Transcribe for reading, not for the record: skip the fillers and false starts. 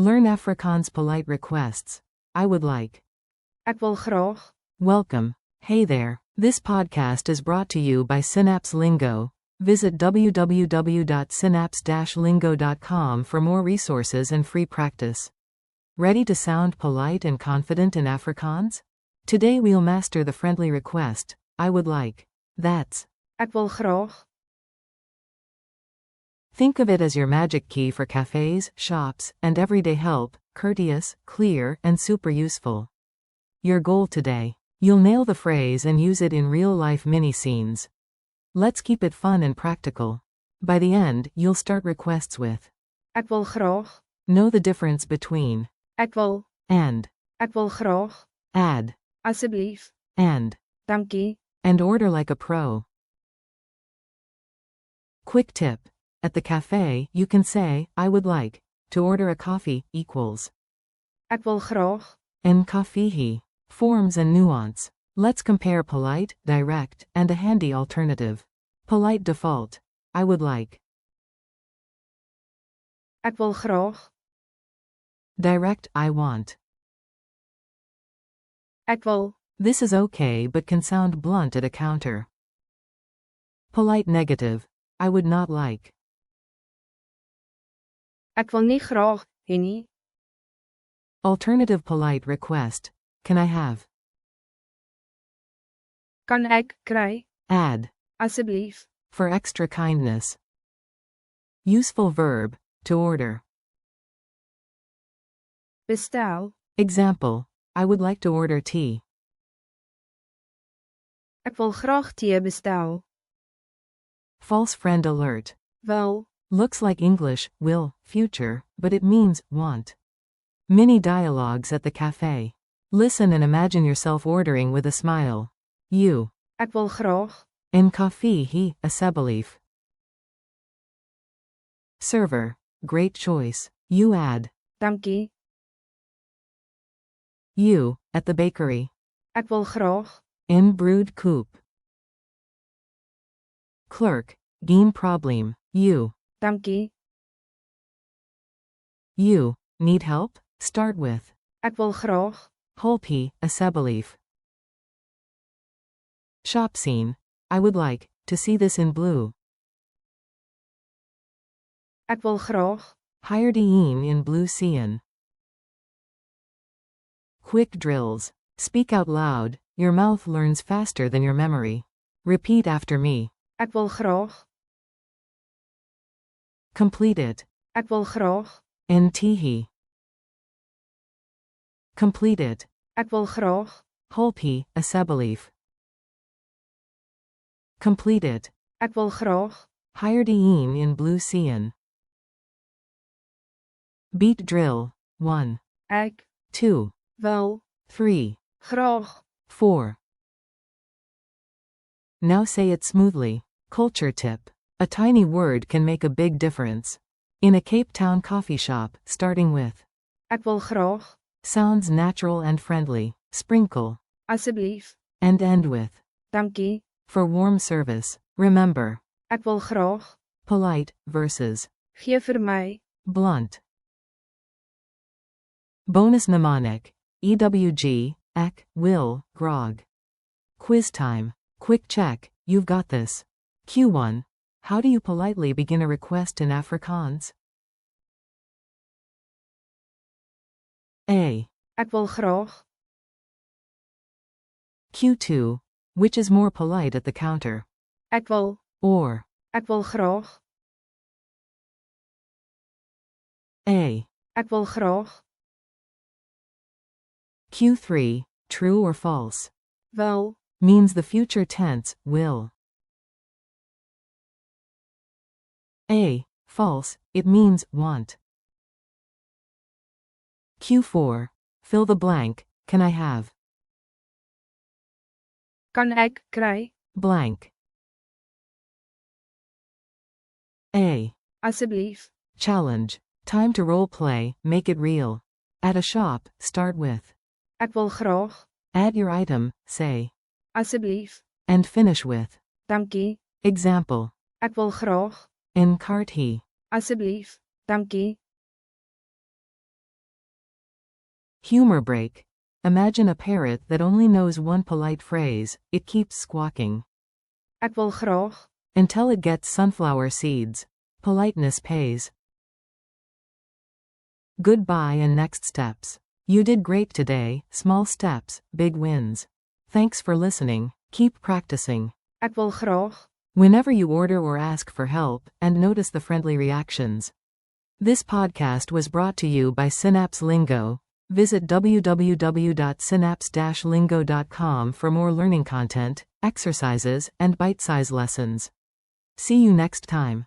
Learn Afrikaans polite requests. I would like. Ek wil graag. Welcome. Hey there. This podcast is brought to you by Synapse Lingo. Visit www.synapse-lingo.com for more resources and free practice. Ready to sound polite and confident in Afrikaans? Today we'll master the friendly request, I would like. That's. Ek wil graag. Think of it as your magic key for cafes, shops, and everyday help, courteous, clear, and super useful. Your goal today. You'll nail the phrase and use it in real-life mini-scenes. Let's keep it fun and practical. By the end, you'll start requests with. Ek wil graag. Know the difference between. Ek wil. And. Ek wil graag. Add. Asseblief. And. Dankie. And order like a pro. Quick tip. At the cafe, you can say, I would like, to order a coffee, equals. Ek wil graag. En koffie. Forms and nuance. Let's compare polite, direct, and a handy alternative. Polite default. I would like. Ek wil graag. Direct, I want. Ek wil. This is okay but can sound blunt at a counter. Polite negative. I would not like. Ek wil nie graag hê nie. Alternative polite request. Can I have? Kan ek kry? Add. Asseblief. For extra kindness. Useful verb, to order. Bestel. Example. I would like to order tea. Ek wil graag tee bestel. False friend alert. Wel. Looks like English, will, future, but it means, want. Mini dialogues at the cafe. Listen and imagine yourself ordering with a smile. You. Ek wil graag. En koffie, asseblief. Server. Great choice. You add. Dankie. You, at the bakery. Ek wil graag. In brewed coupe. Clerk. Geen probleem. You. Dankie. You. Need help? Start with. Ek wil graag. Hulpie, asseblief. Shop scene. I would like to see this in blue. Ek wil graag. Hired in blue cyan. Quick drills. Speak out loud. Your mouth learns faster than your memory. Repeat after me. Ek wil graag. Complete it. Ek wil graag. Ntihi. Complete it. Ek wil graag. Hulpie, asseblief. Complete it. Ek wil graag. Hired in blue cyan. Beat drill. 1. Ek. 2. Wel. 3. Graag. 4. Now say it smoothly. Culture tip. A tiny word can make a big difference. In a Cape Town coffee shop, starting with. Ek wil graag. Sounds natural and friendly. Sprinkle. Asseblief. And end with. Dankie. For warm service. Remember. Ek wil graag. Polite versus. Gee vir my. Blunt. Bonus mnemonic. EWG, ek, will, grog. Quiz time. Quick check, you've got this. Q1. How do you politely begin a request in Afrikaans? A. Ek wil graag. Q2. Which is more polite at the counter? Ek wil. Or. Ek wil graag. A. Ek wil graag. Q3. True or false? Wel. Means the future tense, will. A. False, it means, want. Q4. Fill the blank, can I have? Kan ek kry? Blank. A. Asseblief. Challenge. Time to role play, make it real. At a shop, start with. Ek wil graag. Add your item, say. Asseblief. And finish with. Dankie. Example. Ek wil graag. In cart he. Asseblief. Dankie. Humor break. Imagine a parrot that only knows one polite phrase, it keeps squawking. Ek wil graag. Until it gets sunflower seeds. Politeness pays. Goodbye and next steps. You did great today, small steps, big wins. Thanks for listening, keep practicing. Ek wil graag. Whenever you order or ask for help, and notice the friendly reactions. This podcast was brought to you by Synapse Lingo. Visit www.synapse-lingo.com for more learning content, exercises, and bite-sized lessons. See you next time.